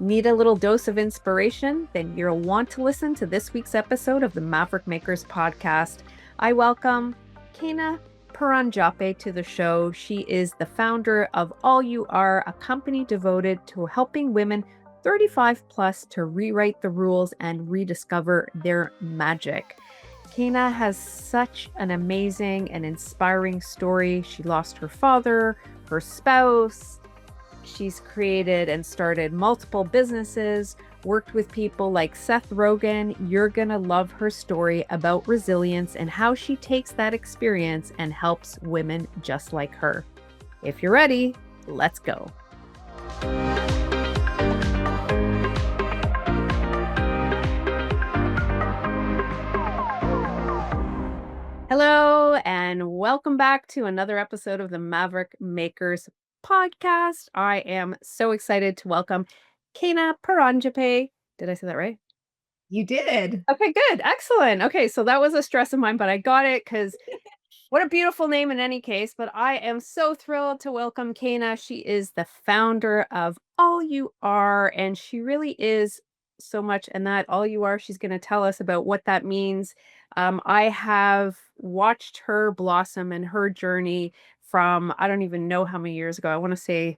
Need a little dose of inspiration? Then you'll want to listen to this week's episode of the Maverick Makers podcast. I welcome Kena Paranjape to the show. She is the founder of All You Are, a company devoted to helping women 35 plus to rewrite the rules and rediscover their magic. Kena has such an amazing and inspiring story. She lost her father, her spouse. She's created and started multiple businesses, worked with people like Seth Rogen. You're going to love her story about resilience and how she takes that experience and helps women just like her. If you're ready, let's go. Hello, and welcome back to another episode of the Maverick Makers podcast. I am so excited to welcome Kena Paranjape. Did I say that right? You did. Okay, good. Excellent. Okay, so that was a stress of mine, but I got it because what a beautiful name in any case. But I am so thrilled to welcome Kena. She is the founder of All You Are, and she really is so much. And that All You Are, she's going to tell us about what that means. I have watched her blossom and her journey from, I don't even know how many years ago. I want to say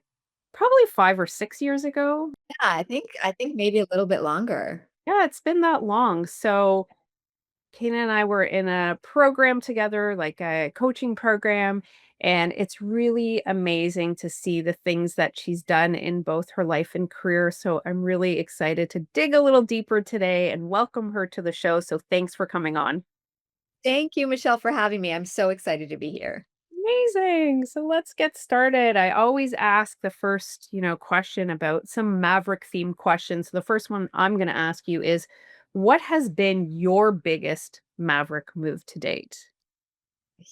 probably 5 or 6 years ago. Yeah, I think maybe a little bit longer. Yeah, it's been that long. So Kena and I were in a program together, like a coaching program, and it's really amazing to see the things that she's done in both her life and career. So I'm really excited to dig a little deeper today and welcome her to the show. So thanks for coming on. Thank you, Michelle, for having me. I'm so excited to be here. Amazing. So let's get started. I always ask the first, question about some Maverick themed questions. The first one I'm going to ask you is, what has been your biggest Maverick move to date?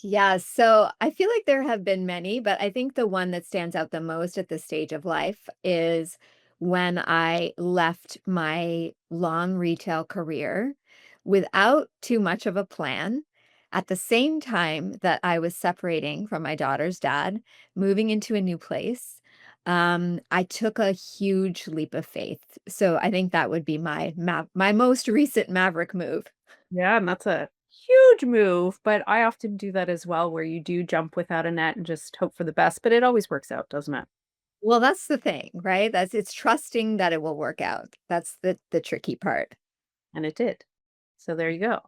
Yeah, so I feel like there have been many, but I think the one that stands out the most at this stage of life is when I left my long retail career without too much of a plan. At the same time that I was separating from my daughter's dad, moving into a new place, I took a huge leap of faith. So I think that would be my most recent Maverick move. Yeah, and that's a huge move, but I often do that as well, where you do jump without a net and just hope for the best, but it always works out, doesn't it? Well, that's the thing, right? It's trusting that it will work out. That's the tricky part. And it did. So there you go.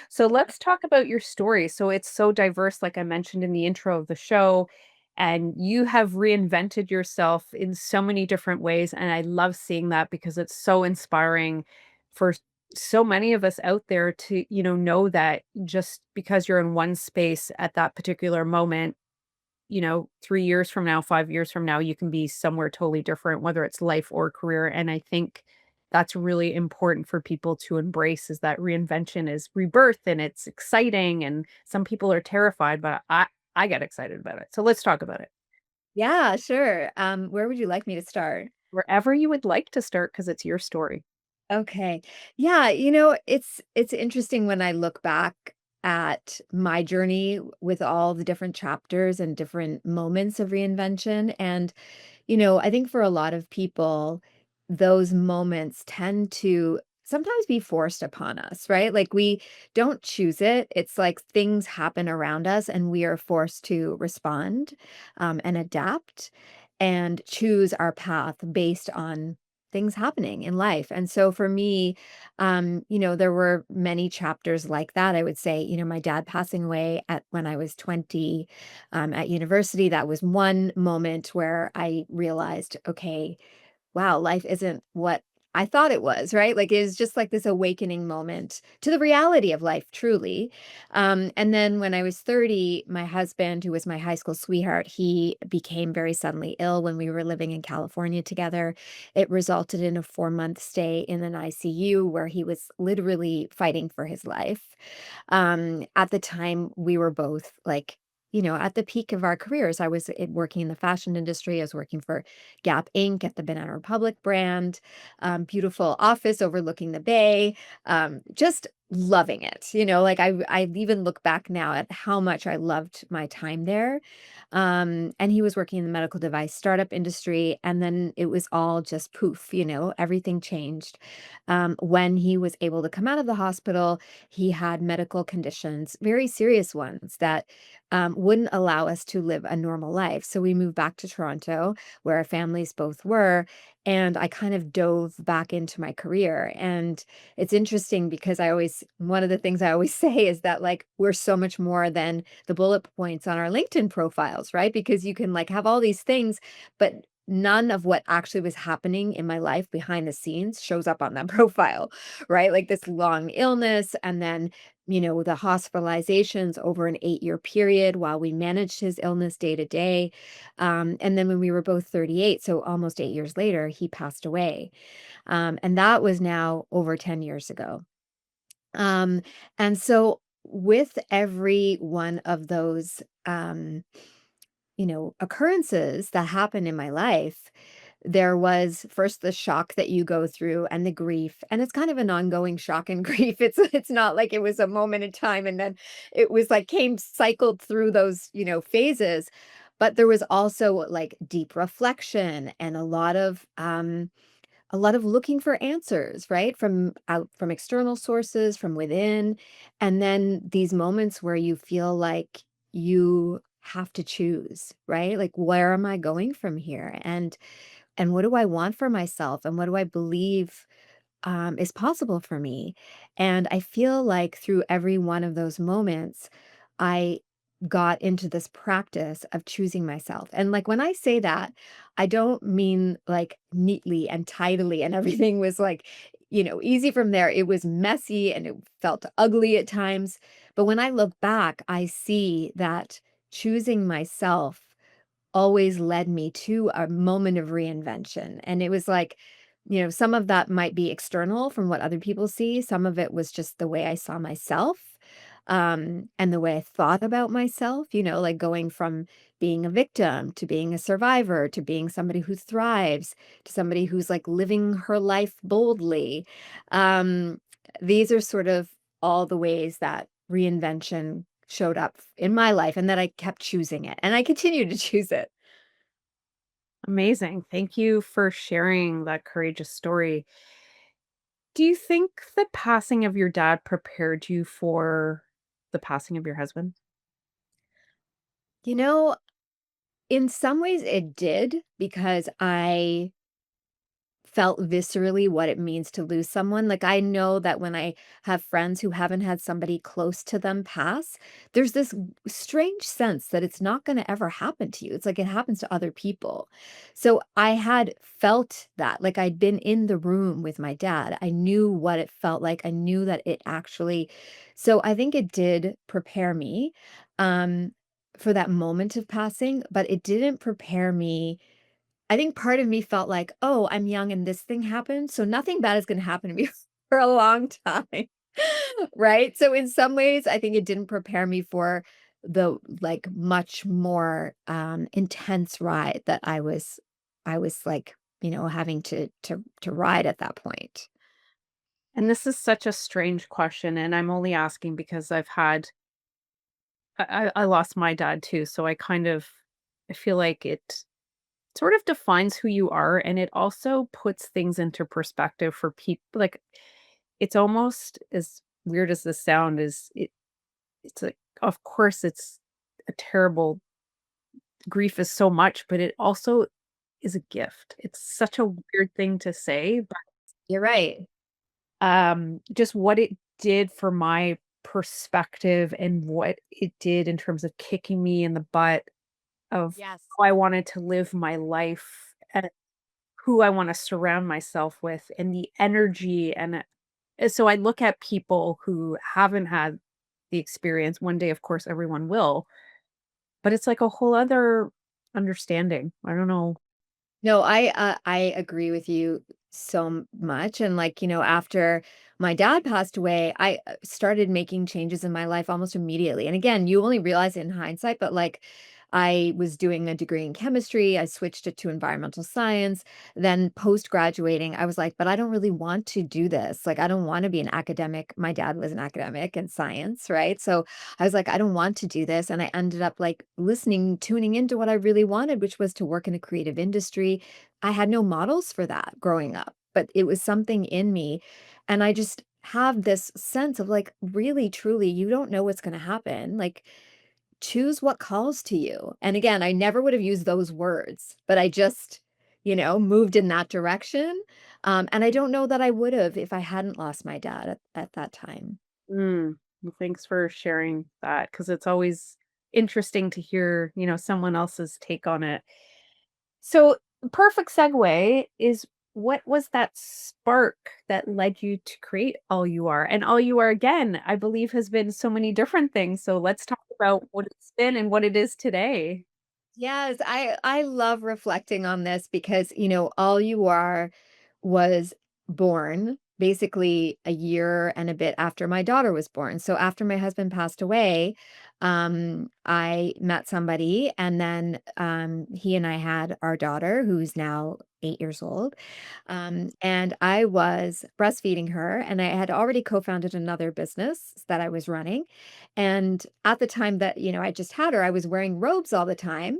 So let's talk about your story. So it's so diverse, like I mentioned in the intro of the show, and you have reinvented yourself in so many different ways. And I love seeing that because it's so inspiring for so many of us out there to, know that just because you're in one space at that particular moment, 3 years from now, 5 years from now, you can be somewhere totally different, whether it's life or career. And I think that's really important for people to embrace is that reinvention is rebirth and it's exciting. And some people are terrified, but I get excited about it. So let's talk about it. Yeah, sure. Where would you like me to start? Wherever you would like to start, because it's your story. Okay. Yeah, it's interesting when I look back at my journey with all the different chapters and different moments of reinvention. And, I think for a lot of people, those moments tend to sometimes be forced upon us, right? Like we don't choose it. It's like things happen around us and we are forced to respond and adapt and choose our path based on things happening in life. And so for me, there were many chapters like that. I would say, my dad passing away at when I was 20 at university, that was one moment where I realized, okay, wow, life isn't what I thought it was, right? Like it was just like this awakening moment to the reality of life, truly. And then when I was 30, my husband, who was my high school sweetheart, he became very suddenly ill when we were living in California together. It resulted in a 4-month stay in an ICU where he was literally fighting for his life. At the time, we were both like, at the peak of our careers. I was working in the fashion industry. I was working for Gap Inc. at the Banana Republic brand, beautiful office overlooking the bay, just loving it, like, I even look back now at how much I loved my time there, and he was working in the medical device startup industry, and then it was all just poof, everything changed. When he was able to come out of the hospital, he had medical conditions, very serious ones that, wouldn't allow us to live a normal life, so we moved back to Toronto, where our families both were, and I kind of dove back into my career, and it's interesting because I always one of the things I always say is that, like, we're so much more than the bullet points on our LinkedIn profiles, right? Because you can, like, have all these things, but none of what actually was happening in my life behind the scenes shows up on that profile, right? Like, this long illness and then, the hospitalizations over an 8-year period while we managed his illness day to day. And then when we were both 38, so almost 8 years later, he passed away. And that was now over 10 years ago. Um, and so with every one of those, occurrences that happened in my life, there was first the shock that you go through and the grief, and it's kind of an ongoing shock and grief. It's not like it was a moment in time and then it was like came cycled through those, phases. But there was also like deep reflection and a lot of looking for answers, right? From external sources, from within, and then these moments where you feel like you have to choose, right? Like, where am I going from here? And what do I want for myself? And what do I believe is possible for me. And I feel like through every one of those moments, I got into this practice of choosing myself. And like when I say that, I don't mean like neatly and tidily and everything was like, easy from there. It was messy and it felt ugly at times. But when I look back, I see that choosing myself always led me to a moment of reinvention. And it was like, some of that might be external from what other people see. Some of it was just the way I saw myself, and the way I thought about myself, like going from being a victim to being a survivor to being somebody who thrives to somebody who's like living her life boldly. Um, these are sort of all the ways that reinvention showed up in my life and that I kept choosing it and I continue to choose it. Amazing. Thank you for sharing that courageous story. Do you think the passing of your dad prepared you for the passing of your husband? You know, in some ways it did because I felt viscerally what it means to lose someone. Like, I know that when I have friends who haven't had somebody close to them pass, there's this strange sense that it's not going to ever happen to you. It's like it happens to other people. So I had felt that, like I'd been in the room with my dad. I knew what it felt like. I knew that it actually, so I think it did prepare me um, for that moment of passing, but it didn't prepare me. I think part of me felt like, "Oh, I'm young and this thing happened, so nothing bad is gonna happen to me for a long time." Right? So in some ways, I think it didn't prepare me for the, like, much more, intense ride that I was, like, having to ride at that point. And this is such a strange question, and I'm only asking because I lost my dad too, so I feel like it sort of defines who you are, and it also puts things into perspective for people. Like, it's almost as weird as this sound is it's like, of course, it's a terrible grief is so much, but it also is a gift. It's such a weird thing to say, but, You're right. just what it did for my perspective and what it did in terms of kicking me in the butt of Yes. how I wanted to live my life and who I wanna surround myself with and the energy so I look at people who haven't had the experience. One day, of course, everyone will, but it's like a whole other understanding. I don't know. No, I agree with you so much, and, like, after my dad passed away, I, started making changes in my life almost immediately, and again, you only realize it in hindsight, but, like, I was doing a degree in chemistry. I switched it to environmental science. Then post graduating, I was like, but I don't really want to do this. Like, I don't want to be an academic. My dad was an academic in science, right? So I was like, I don't want to do this. And I ended up like listening, tuning into what I really wanted, which was to work in a creative industry. I had no models for that growing up, but it was something in me. And I just have this sense of like, really, truly, you don't know what's going to happen. Like, choose what calls to you. And again, I never would have used those words, but I just, moved in that direction. And I don't know that I would have if I hadn't lost my dad at that time. Mm. Well, thanks for sharing that because it's always interesting to hear, someone else's take on it. So, perfect segue is what was that spark that led you to create All You Are? And All You Are, again, I believe has been so many different things. So, let's talk about what it's been and what it is today. Yes, I love reflecting on this because, All You Are was born basically a year and a bit after my daughter was born. So after my husband passed away, I met somebody and then he and I had our daughter who's now 8 years old. And I was breastfeeding her and I had already co-founded another business that I was running. And at the time that, I just had her, I was wearing robes all the time.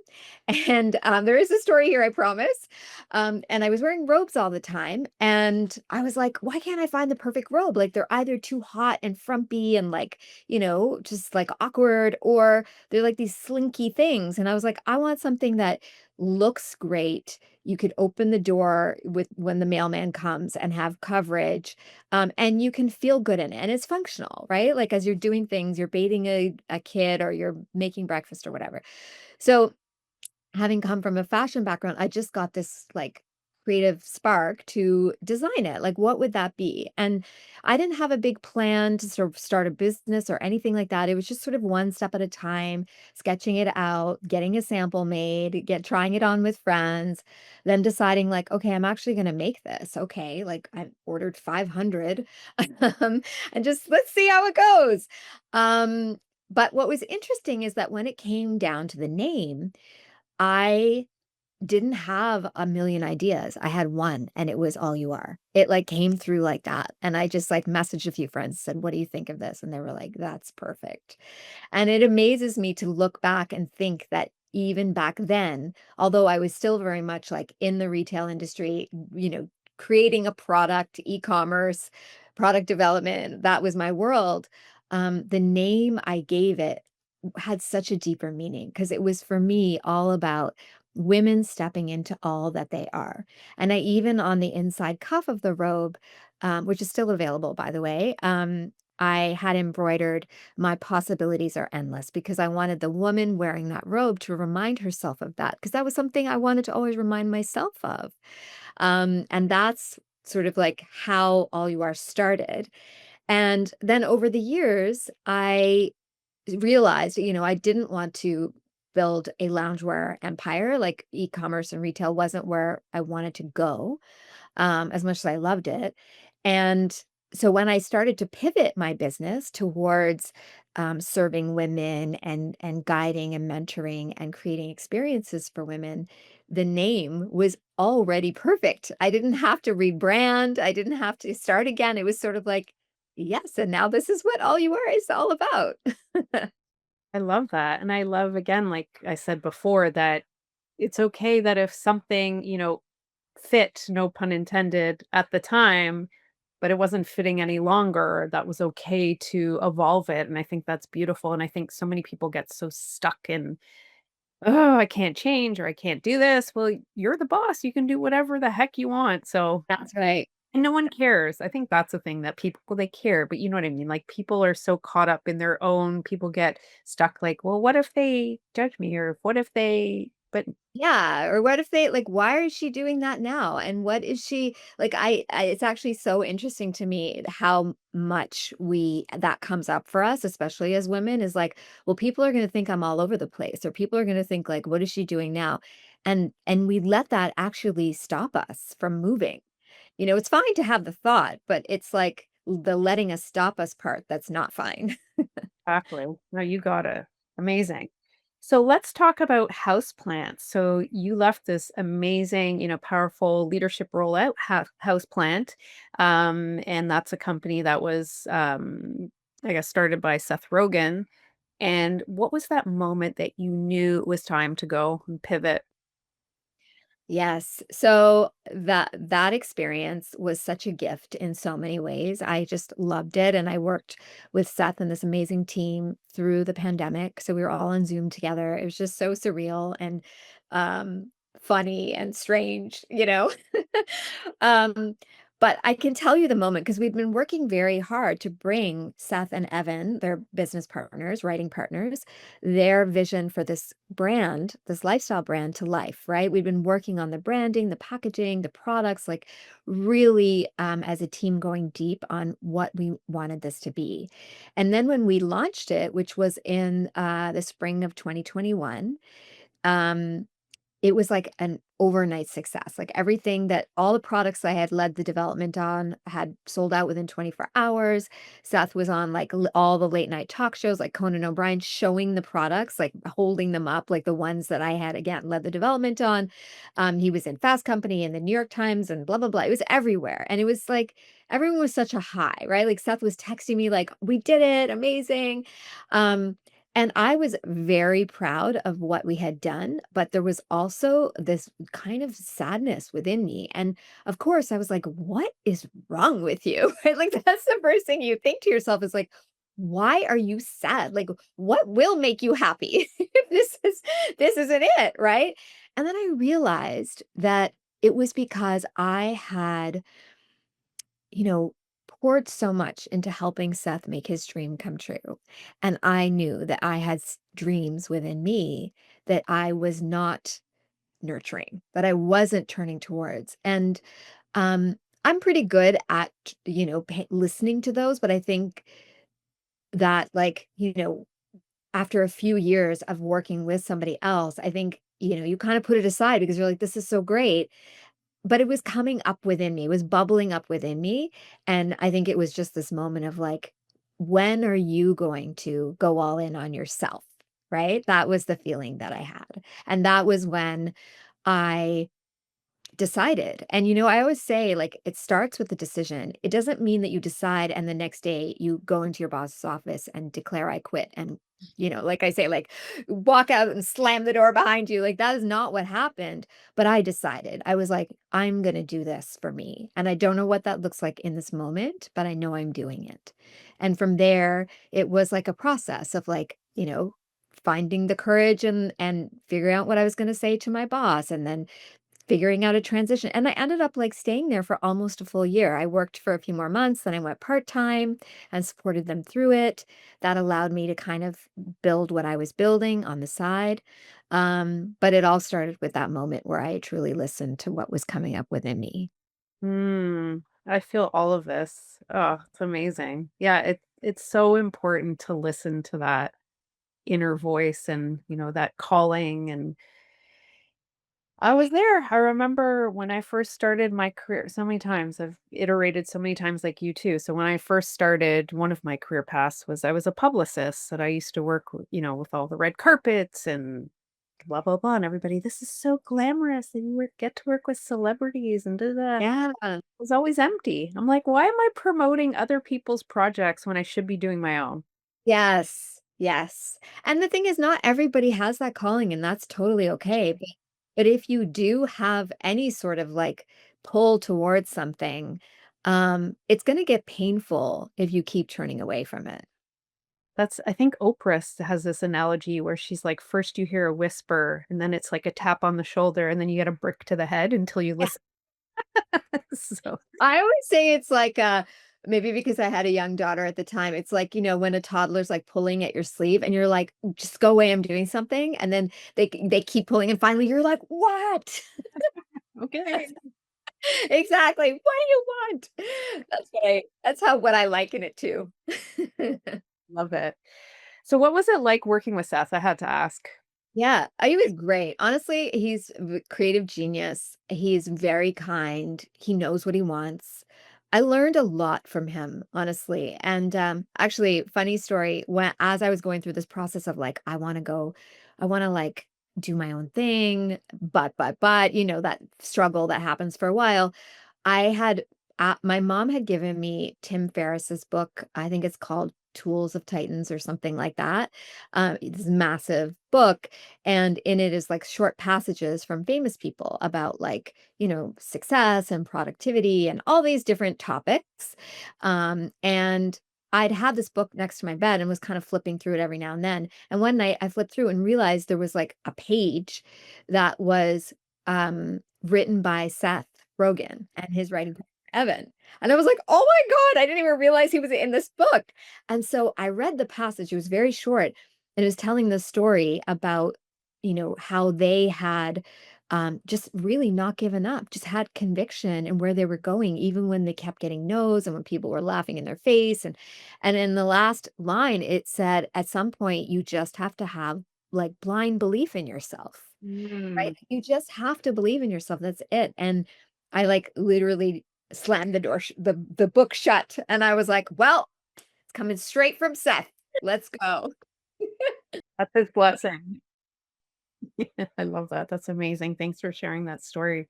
And there is a story here, I promise. And I was wearing robes all the time. And I was like, why can't I find the perfect robe? Like they're either too hot and frumpy and like, just like awkward, or they're like these slinky things. And I was like, I want something that looks great. You could open the door with when the mailman comes and have coverage, and you can feel good in it, and it's functional, right? Like as you're doing things, you're bathing a kid or you're making breakfast or whatever. So having come from a fashion background, I just got this like creative spark to design it. Like, what would that be? And I didn't have a big plan to sort of start a business or anything like that. It was just sort of one step at a time, sketching it out, getting a sample made, trying it on with friends, then deciding like, okay, I'm actually going to make this. Okay, like I ordered 500, and just let's see how it goes. Um, but what was interesting is that when it came down to the name, I didn't have a million ideas. I had one and it was All You Are. It like came through like that. And I just like messaged a few friends, said, "What do you think of this?" And they were like, "That's perfect." And it amazes me to look back and think that even back then, although I was still very much like in the retail industry, creating a product, e-commerce, product development, that was my world. The name I gave it had such a deeper meaning because it was for me all about women stepping into all that they are. And I even on the inside cuff of the robe, which is still available, by the way, I had embroidered "My possibilities are endless" because I wanted the woman wearing that robe to remind herself of that because that was something I wanted to always remind myself of. And that's sort of like how All You Are started. And then over the years, I realized, I didn't want to build a loungewear empire. Like e-commerce and retail wasn't where I wanted to go, as much as I loved it. And so when I started to pivot my business towards serving women and guiding and mentoring and creating experiences for women, the name was already perfect. I didn't have to rebrand. I didn't have to start again. It was sort of like, yes, and now this is what All You Are is all about. I love that. And I love, again, like I said before, that it's okay that if something, fit, no pun intended, at the time, but it wasn't fitting any longer, that was okay to evolve it. And I think that's beautiful. And I think so many people get so stuck in, oh, I can't change or I can't do this. Well, you're the boss. You can do whatever the heck you want. So, That's right. and no one cares. I think that's the thing that people, they care, but you know what I mean? Like people are so caught up in their own, people get stuck like, well, what if they judge me? Or what if they, but Yeah, or what if they like, why is she doing that now? And what is she like, I it's actually so interesting to me how much we that comes up for us, especially as women, is like, well, people are gonna think I'm all over the place, or people are gonna think like, what is she doing now? And we let that actually stop us from moving. It's fine to have the thought, but it's like the letting us stop us part that's not fine. exactly. No, you got it. Amazing. So let's talk about houseplants. So you left this amazing, powerful leadership role at Houseplant, and that's a company that was, I guess, started by Seth Rogen. And what was that moment that you knew it was time to go and pivot? Yes. So that experience was such a gift in so many ways. I just loved it, and I worked with Seth and this amazing team through the pandemic. So we were all on Zoom together. It was just so surreal and funny and strange. um but I can tell you the moment because we'd been working very hard to bring Seth and Evan, their business partners, writing partners, their vision for this brand, this lifestyle brand to life, right? We've been working on the branding, the packaging, the products, like really as a team going deep on what we wanted this to be. And then when we launched it, which was in the spring of 2021, um, it was like an overnight success, like, everything that all the products I had led the development on had sold out within 24 hours. Seth was on, like, l all the late night talk shows, like Conan O'Brien, showing the products, like, holding them up, like the ones that I had, again, led the development on. He was in Fast Company and the New York Times and blah, blah, blah. It was everywhere, and it was like, everyone was such a high, right? Like, Seth was texting me like, "We did it, amazing." Um, and I was very proud of what we had done, but there was also this kind of sadness within me. And of course, I was like, what is wrong with you? Right? Like, that's the first thing you think to yourself is like, why are you sad? Like, what will make you happy if this isn't it, right? And then I realized that it was because I had you know, poured so much into helping Seth make his dream come true. And I knew that I had dreams within me that I was not nurturing, that I wasn't turning towards. And I'm pretty good at, listening to those, but I think that, like, after a few years of working with somebody else, I think, you kind of put it aside because you're like, this is so great. But it was coming up within me, it was bubbling up within me, and I think it was just this moment of, like, when are you going to go all in on yourself, right? That was the feeling that I had, and that was when I decided. And, I always say, like, it starts with the decision. It doesn't mean that you decide and the next day you go into your boss's office and declare, "I quit," and, like I say, like, walk out and slam the door behind you. Like, that is not what happened. But I decided. I was like, "I'm gonna do this for me." And I don't know what that looks like in this moment, but I know I'm doing it. And from there, it was like a process of, like, finding the courage and figuring out what I was gonna say to my boss, and then figuring out a transition, and I ended up, like, staying there for almost a full year. I worked for a few more months, then I went part-time and supported them through it. That allowed me to kind of build what I was building on the side, but it all started with that moment where I truly listened to what was coming up within me. I feel all of this. Oh, it's amazing. Yeah, it's so important to listen to that inner voice and, that calling. And I was there. I remember when I first started my career so many times. I've iterated so many times like you too. So when I first started, one of my career paths was I was a publicist that I used to work, with all the red carpets and blah blah blah and everybody, this is so glamorous and get to work with celebrities and da da. It Yeah. was always empty. I'm like, why am I promoting other people's projects when I should be doing my own? Yes, yes. And the thing is not everybody has that calling, and that's totally okay, but if you do have any sort of, like, pull towards something, it's gonna get painful if you keep turning away from it. That's I think has this analogy where she's like, first you hear a whisper, and then it's like a tap on the shoulder, and then you get a brick to the head until you Yeah. listen. So I always say it's like, maybe because I had a young daughter at the time, it's like, when a toddler's, like, pulling at your sleeve and you're like, "Just go away, I'm doing something," and then they keep pulling and finally you're like, "What?" okay. Exactly. What do you want? That's how what I liken it to. Love it. So what was it like working with Seth? I had to ask. Yeah, he was great. Honestly, he's a creative genius. He's very kind. He knows what he wants. I learned a lot from him, honestly. And actually, funny story, when as I was going through this process of like, I want to go I want to like do my own thing, but, that struggle that happens for a while. I had my mom had given me Tim Ferriss's book. I think it's called Tools of Titans or something like that. This massive book, and in it is like short passages from famous people about like, success and productivity and all these different topics. And I'd had this book next to my bed and was kind of flipping through it every now and then. And one night I flipped through and realized there was like a page that was written by Seth Rogen and his writing partner, Evan. And I was like, "Oh my God, I didn't even realize he was in this book." And so I read the passage. It was very short, and it was telling the story about, how they had just really not given up, just had conviction in where they were going, even when they kept getting no's and when people were laughing in their face. And in the last line, it said, at some point, you just have to have like blind belief in yourself. Right? Mm. You just have to believe in yourself, that's it, and I, like, literally slammed the door sh the book shut, and I was like, "Well, it's coming straight from Seth. Let's go." That's his blessing. I love that. That's amazing. Thanks for sharing that story.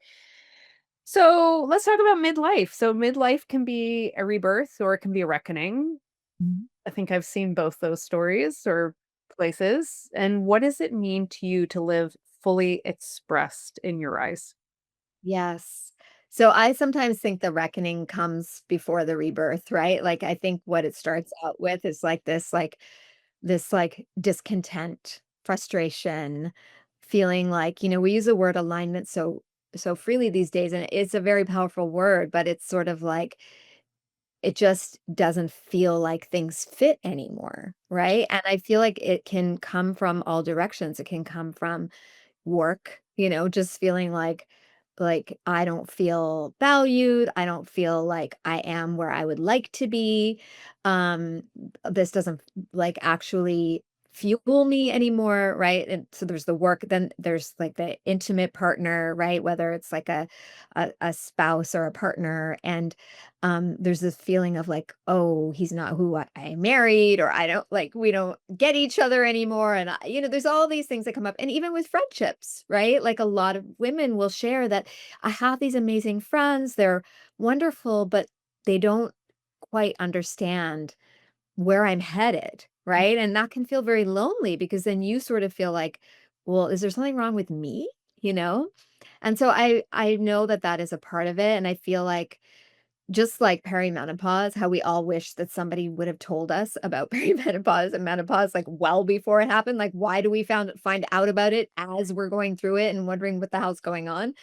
So let's talk about midlife. So midlife can be a rebirth or it can be a reckoning. Mhm. I think I've seen both those stories or places. And what does it mean to you to live fully expressed in your eyes? Yes. So I sometimes think the reckoning comes before the rebirth, right? Like, I think what it starts out with is like this discontent, frustration, feeling like, we use the word alignment so freely these days, and it's a very powerful word, but it's sort of like it just doesn't feel like things fit anymore, right? And I feel like it can come from all directions. It can come from work, just feeling like I don't feel valued, I don't feel like I am where I would like to be. This doesn't like actually fuel me anymore, right? And so there's the work, then there's like the intimate partner, right? Whether it's like a spouse or a partner, and there's this feeling of like, oh, he's not who I married, or I don't like, we don't get each other anymore. And there's all these things that come up, and even with friendships, right? Like a lot of women will share that I have these amazing friends, they're wonderful, but they don't quite understand where I'm headed, right? And that can feel very lonely because then you sort of feel like, well, is there something wrong with me? You know? And so I know that that is a part of it, and I feel like just like perimenopause, how we all wish that somebody would have told us about perimenopause and menopause, like, well before it happened, like, why do we find out about it as we're going through it and wondering what the hell's going on?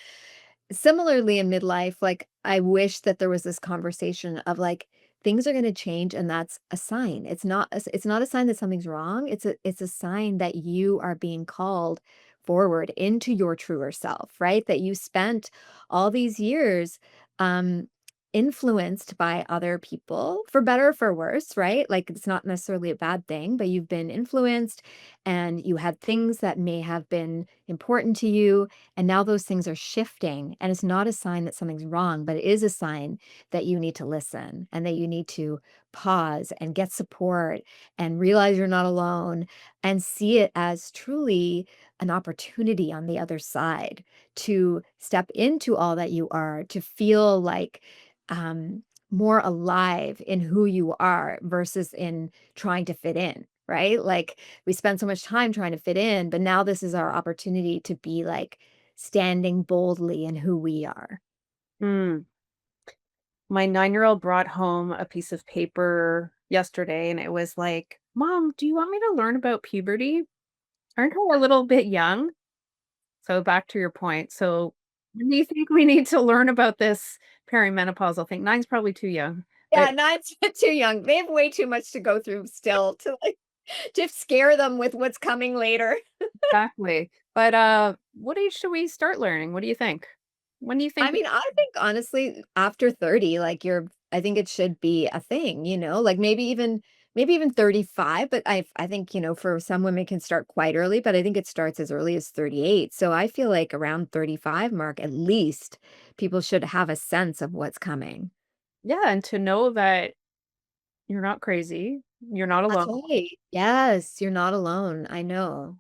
Similarly in midlife, like, I wish that there was this conversation of, like, things are gonna change, and that's a sign. It's not a sign that something's wrong, it's a sign that you are being called forward into your truer self, right? That you spent all these years, um, influenced by other people, for better or for worse, right? Like, it's not necessarily a bad thing, but you've been influenced, and you had things that may have been important to you, and now those things are shifting, and it's not a sign that something's wrong, but it is a sign that you need to listen and that you need to pause and get support and realize you're not alone and see it as truly an opportunity on the other side to step into all that you are, to feel like more alive in who you are versus in trying to fit in, right? Like we spend so much time trying to fit in, but now this is our opportunity to be like standing boldly in who we are. Mm. My 9-year-old brought home a piece of paper yesterday and it was like, Mom, do you want me to learn about puberty? Aren't I a little bit young? So back to your point. So when do you think we need to learn about this perimenopausal thing? Nine's probably too young, Yeah, but nine's too young. They have way too much to go through still to like to scare them with what's coming later. exactly. But what age should we start learning? What do you think? When do you think I we mean, I think honestly, after 30, like I think it should be a thing, like maybe even 35, but I think, for some women it can start quite early, but I think it starts as early as 38. So I feel like around 35 mark at least people should have a sense of what's coming. yeah, and to know that you're not crazy, you're not That's alone. right. Yes, you're not alone. I know.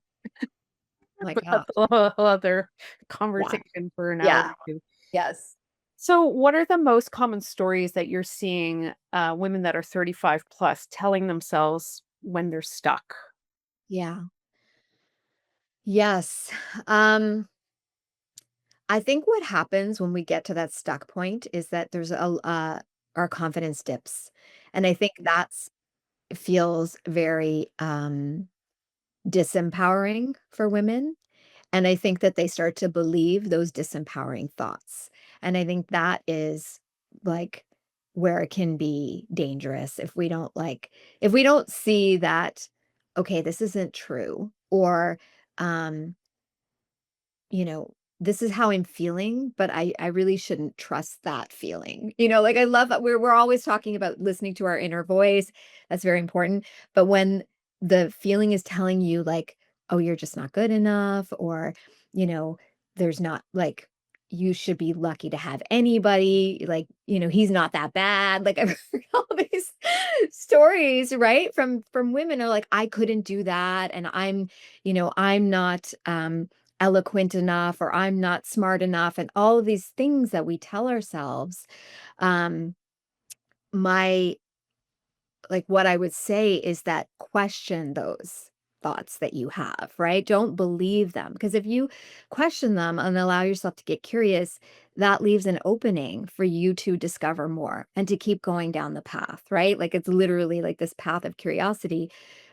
My But that's gosh. a whole other Yeah. conversation for an hour Yeah. or 2. Yes. So, what are the most common stories that you're seeing, women that are 35 plus telling themselves when they're stuck? Yeah. Yes. Um, I think what happens when we get to that stuck point is that our confidence dips. And I think that's feels very disempowering for women. And I think that they start to believe those disempowering thoughts. And I think that is like where it can be dangerous if we don't see that, okay, this isn't true, or um you know, this is how I'm feeling, but I really shouldn't trust that feeling. Like I love that we're always talking about listening to our inner voice. That's very important. But when the feeling is telling you like, oh, you're just not good enough, or, you know, there's not like you should be lucky to have anybody, like, he's not that bad. Like I've heard all these stories, right? From women are like, I couldn't do that. And I'm not eloquent enough, or I'm not smart enough, and all of these things that we tell ourselves. Um, my what I would say is that question those thoughts that you have, right? Don't believe them, because if you question them and allow yourself to get curious, that leaves an opening for you to discover more and to keep going down the path, right? Like it's literally like this path of curiosity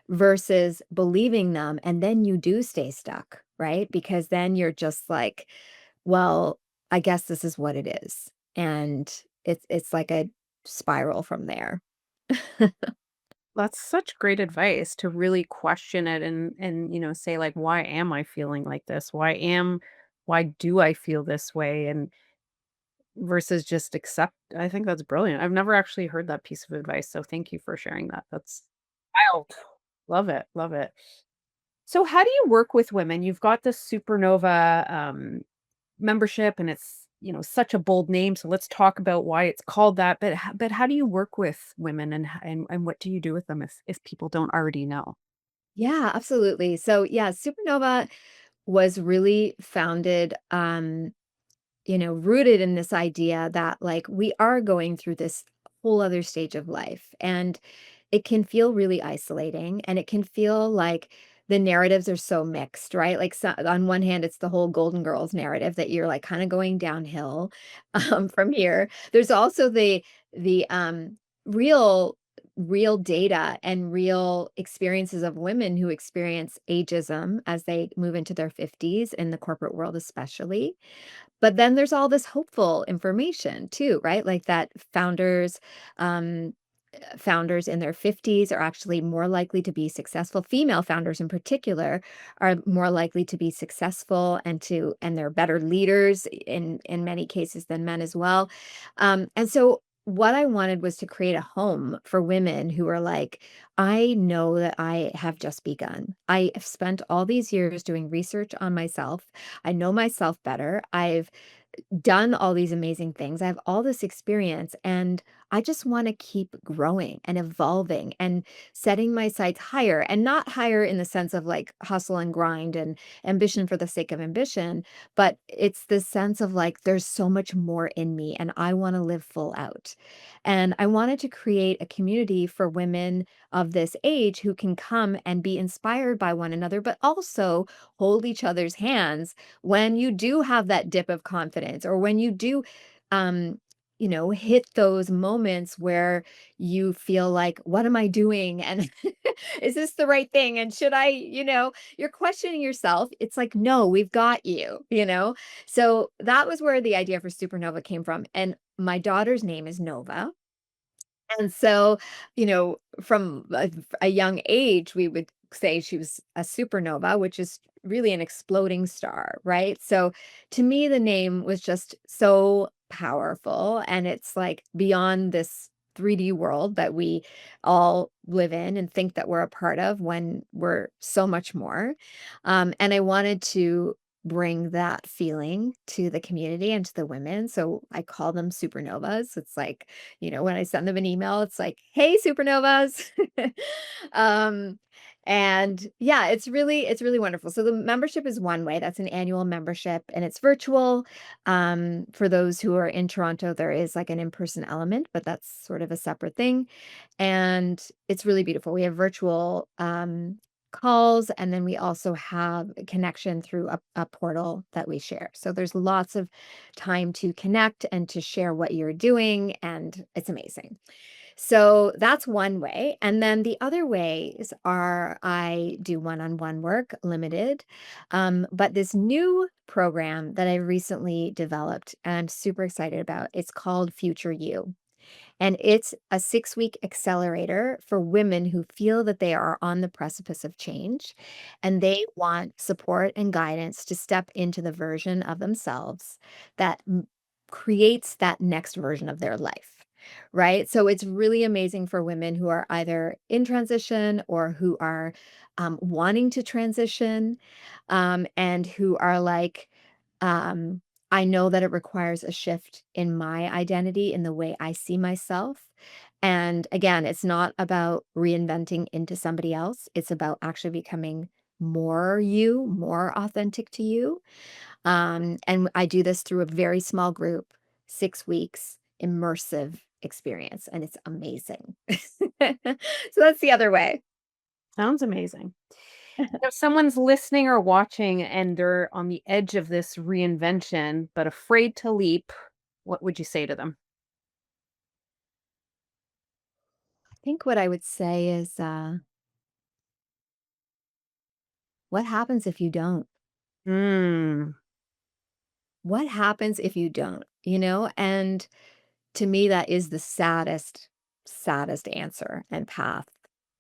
versus believing them, and then you do stay stuck, right? Because then you're just like, well, I guess this is what it is. And it's like a spiral from there. That's such great advice to really question it and say like, why am I feeling like this? Why do I feel this way? And versus just accept. I think that's brilliant. I've never actually heard that piece of advice. So thank you for sharing that. That's wild. Love it. Love it. So how do you work with women? You've got the Supernova membership, and it's, such a bold name. So let's talk about why it's called that. But how do you work with women, and what do you do with them if people don't already know? Yeah, absolutely. So, yeah, Supernova was really founded, rooted in this idea that like we are going through this whole other stage of life, and it can feel really isolating, and it can feel like the narratives are so mixed, right? Like on one hand, it's the whole Golden Girls narrative that you're like kind of going downhill from here. There's also the real real data and real experiences of women who experience ageism as they move into their 50s in the corporate world especially. But then there's all this hopeful information too, right? Like that um, founders in their 50s are actually more likely to be successful. Female founders in particular are more likely to be successful and they're better leaders in many cases than men as well. And so what I wanted was to create a home for women who are like, I know that I have just begun. I have spent all these years doing research on myself. I know myself better. I've done all these amazing things. I have all this experience, and I just want to keep growing and evolving and setting my sights higher, and not higher in the sense of like hustle and grind and ambition for the sake of ambition, but it's the sense of like there's so much more in me and I want to live full out. And I wanted to create a community for women of this age who can come and be inspired by one another, but also hold each other's hands when you do have that dip of confidence, or when you do um hit those moments where you feel like, what am I doing, and is this the right thing, and should I, you're questioning yourself. It's like, no, we've got you. So that was where the idea for Supernova came from, and my daughter's name is Nova. And so, from a young age, we would say she was a supernova, which is really an exploding star, right? So to me, the name was just so powerful. And it's like beyond this 3D world that we all live in and think that we're a part of, when we're so much more. And I wanted to bring that feeling to the community and to the women. So I call them supernovas. It's like, when I send them an email, it's like, "Hey, supernovas." Um, And yeah, it's really wonderful. So the membership is one way. That's an annual membership and it's virtual. For those who are in Toronto, there is like an in-person element, but that's sort of a separate thing. And it's really beautiful. We have virtual calls, and then we also have a connection through a portal that we share. So there's lots of time to connect and to share what you're doing, and it's amazing. So that's one way. And then the other ways are I do one-on-one work, limited. But this new program that I recently developed and I'm super excited about, it's called Future You. And it's a 6-week accelerator for women who feel that they are on the precipice of change and they want support and guidance to step into the version of themselves that creates that next version of their life. Right. So it's really amazing for women who are either in transition or who are wanting to transition, and who are like, um, I know that it requires a shift in my identity, in the way I see myself. And again, it's not about reinventing into somebody else. It's about actually becoming more you, more authentic to you. And I do this through a very small group, 6 weeks, immersive experience, and it's amazing. So that's the other way. Sounds amazing. If someone's listening or watching and they're on the edge of this reinvention, but afraid to leap, what would you say to them? I think what I would say is, what happens if you don't? Mm, What happens if you don't? You know? And to me, that is the saddest answer and path,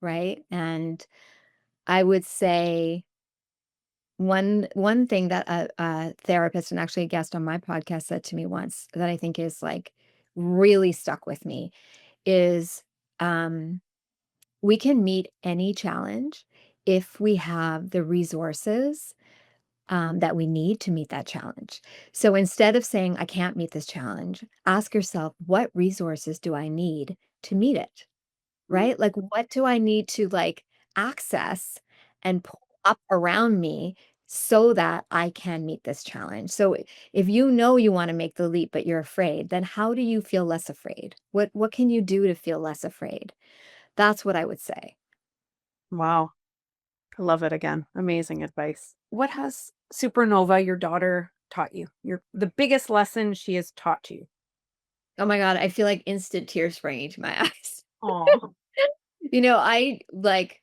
right? And I would say one thing that a therapist and actually a guest on my podcast said to me once that I think is like really stuck with me is, um, we can meet any challenge if we have the resources that we need to meet that challenge. So instead of saying, I can't meet this challenge, ask yourself, what resources do I need to meet it? Right? Like, what do I need to like access and pull up around me so that I can meet this challenge? So if you know you want to make the leap, but you're afraid, then how do you feel less afraid? What can you do to feel less afraid? That's what I would say. wow. I love it again. Amazing advice. What has Supernova, your daughter, taught you? The biggest lesson she has taught you. Oh my God, I feel like instant tears spraying to my eyes. Oh, I like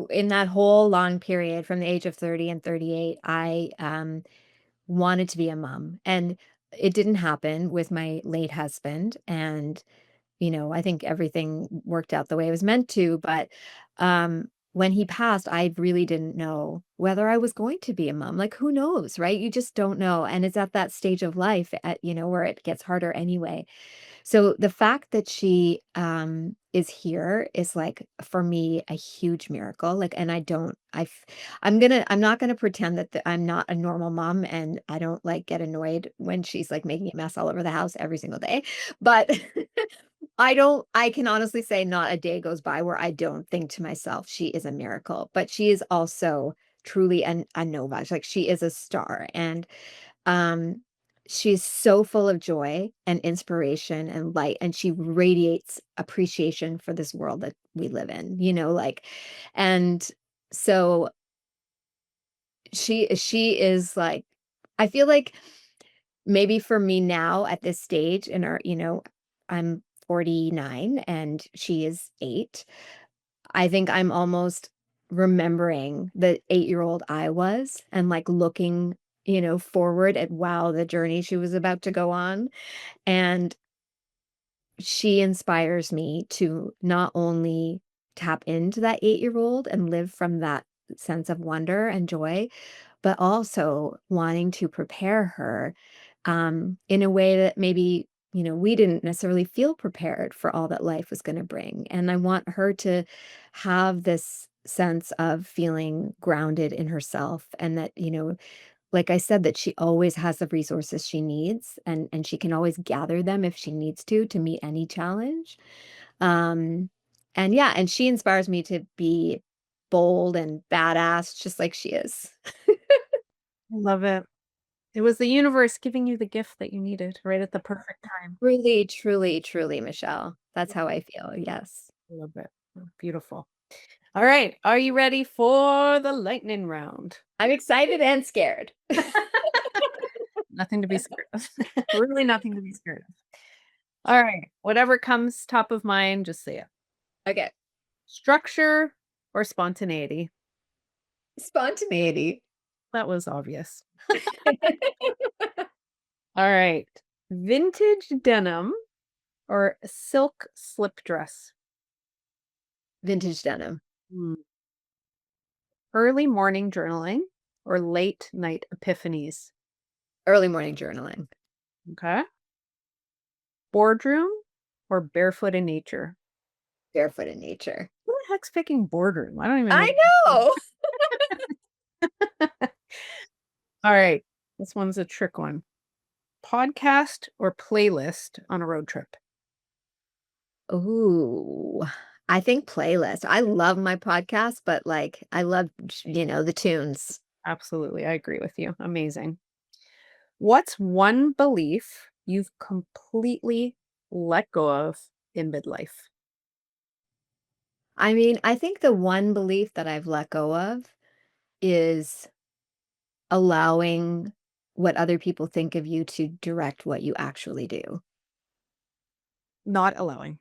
in that whole long period from the age of 30 and 38, I wanted to be a mom. And it didn't happen with my late husband. And, I think everything worked out the way it was meant to. But when he passed, I really didn't know whether I was going to be a mom. Like, who knows, right? You just don't know. And it's at that stage of life, where it gets harder anyway. So the fact that she, is here is, like, for me, a huge miracle, like, and I don't I f I'm not gonna pretend that I'm not a normal mom, and I don't, like, get annoyed when she's, like, making a mess all over the house every single day, but I can honestly say not a day goes by where I don't think to myself, "She is a miracle," but she is also truly a nova, like, she is a star, and um, she's so full of joy and inspiration and light, and she radiates appreciation for this world that we live in, like, and so she is like, I feel like maybe for me now at this stage in our, I'm 49 and she is 8. I think I'm almost remembering the 8-year-old I was and, like, looking, forward at, wow, the journey she was about to go on, and she inspires me to not only tap into that 8-year-old and live from that sense of wonder and joy, but also wanting to prepare her, in a way that maybe, we didn't necessarily feel prepared for all that life was gonna bring, and I want her to have this sense of feeling grounded in herself and that, like I said, that she always has the resources she needs and she can always gather them if she needs to meet any challenge. Um, and yeah, and she inspires me to be bold and badass, just like she is. I love it. It was the universe giving you the gift that you needed right at the perfect time. Really, truly, truly, Michelle. That's how I feel. Yes. I love it. Oh, beautiful. All right. Are you ready for the lightning round? I'm excited and scared. Nothing to be scared of. Really nothing to be scared of. All right. Whatever comes top of mind, just say it. Okay. Structure or spontaneity? Spontaneity. That was obvious. All right. Vintage denim or silk slip dress? Vintage denim. Hmm. Early morning journaling or late night epiphanies? Early morning journaling. Okay. Boardroom or barefoot in nature? Barefoot in nature. Who the heck's picking boardroom? I don't even know. I know. All right. This one's a trick one. Podcast or playlist on a road trip? Ooh, I think playlist. I love my podcast, but like I love, the tunes. Absolutely. I agree with you. Amazing. What's one belief you've completely let go of in midlife? I mean, I think the one belief that I've let go of is allowing what other people think of you to direct what you actually do. Not allowing.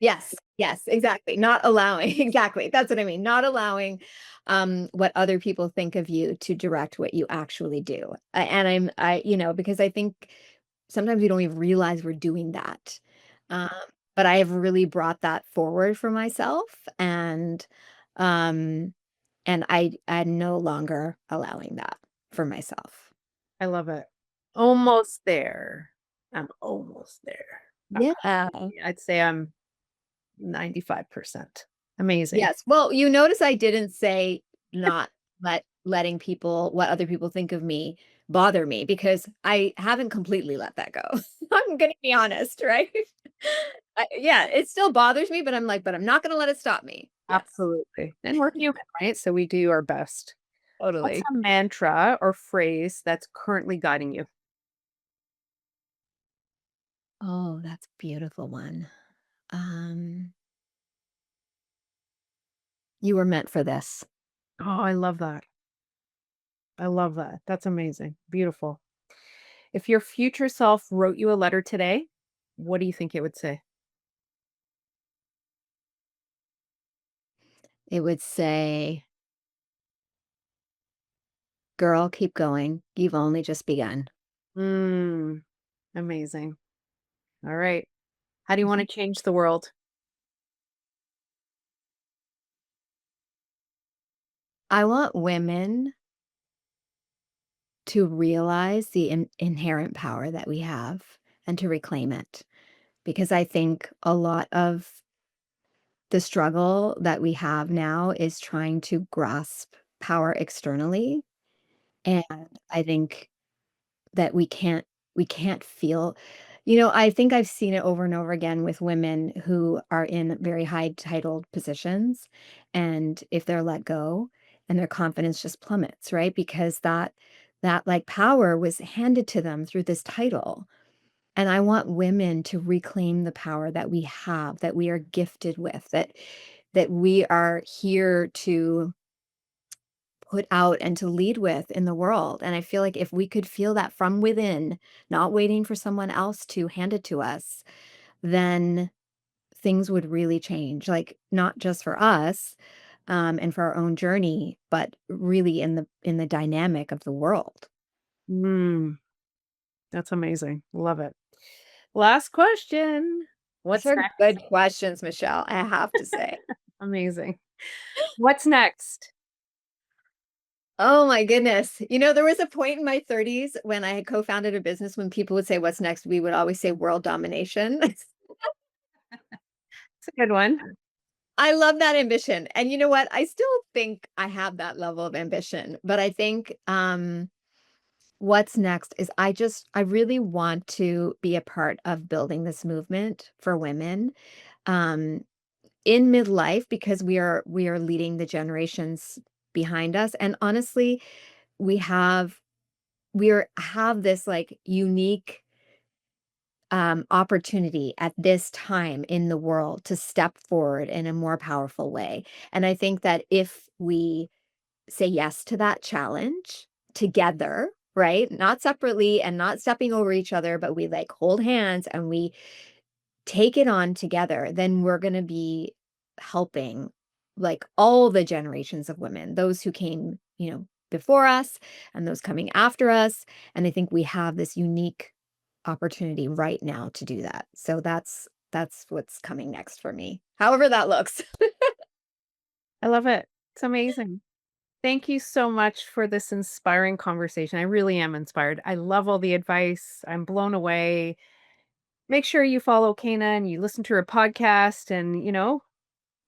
Yes, yes, exactly. Not allowing, exactly. That's what I mean. Not allowing what other people think of you to direct what you actually do. And because I think sometimes we don't even realize we're doing that. Um, but I have really brought that forward for myself um and I'm no longer allowing that for myself. I love it. Almost there. I'm almost there. Yeah. I'd say I'm 95%. Amazing. Yes. Well, you notice I didn't say not letting people what other people think of me bother me because I haven't completely let that go. I'm gonna be honest, right? Yeah, it still bothers me, but I'm like, but I'm not gonna let it stop me. Yes, Absolutely. And we're human, right? So we do our best. What's totally. a mantra or phrase that's currently guiding you? Oh, that's a beautiful one. Um, you were meant for this. Oh, I love that. I love that. That's amazing. Beautiful. If your future self wrote you a letter today, what do you think it would say? It would say, "Girl, keep going. You've only just begun." Mm, amazing. All right. How do you want to change the world? I want women to realize the inherent power that we have and to reclaim it. Because I think a lot of the struggle that we have now is trying to grasp power externally. And I think that we can't feel I think I've seen it over and over again with women who are in very high titled positions. And if they're let go and their confidence just plummets, right? Because that like power was handed to them through this title. And I want women to reclaim the power that we have, that we are gifted with, that we are here to put out and to lead with in the world. And I feel like if we could feel that from within, not waiting for someone else to hand it to us, then things would really change. Like not just for us, and for our own journey, but really in the dynamic of the world. Mm, that's amazing. Love it. Last question. These What's are next? good questions, Michelle, I have to say. Amazing. What's next? Oh my goodness. There was a point in my 30s when I had co-founded a business when people would say, "What's next?" We would always say world domination. It's a good one. I love that ambition. And you know what? I still think I have that level of ambition, but I think what's next is I really want to be a part of building this movement for women. Um in midlife because we are leading the generations behind us. And honestly, we have have this like unique opportunity at this time in the world to step forward in a more powerful way. And I think that if we say yes to that challenge together, right? Not separately and not stepping over each other, but we like hold hands and we take it on together, then we're going to be helping like all the generations of women, those who came, before us and those coming after us. And I think we have this unique opportunity right now to do that. So that's what's coming next for me. However that looks. I love it. It's amazing. Thank you so much for this inspiring conversation. I really am inspired. I love all the advice. I'm blown away. Make sure you follow Kana and you listen to her podcast and,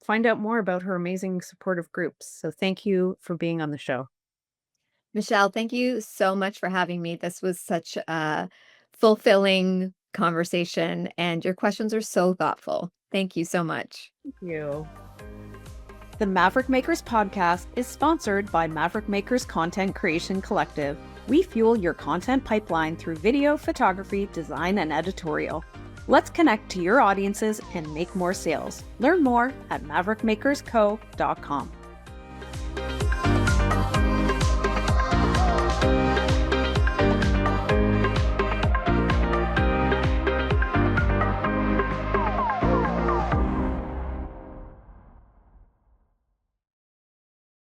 find out more about her amazing supportive groups. So thank you for being on the show. Michelle, thank you so much for having me. This was such a fulfilling conversation, and your questions are so thoughtful. Thank you so much. Thank you. The Maverick Makers podcast is sponsored by Maverick Makers Content Creation Collective. We fuel your content pipeline through video, photography, design, and editorial. Let's connect to your audiences and make more sales. Learn more at maverickmakersco.com.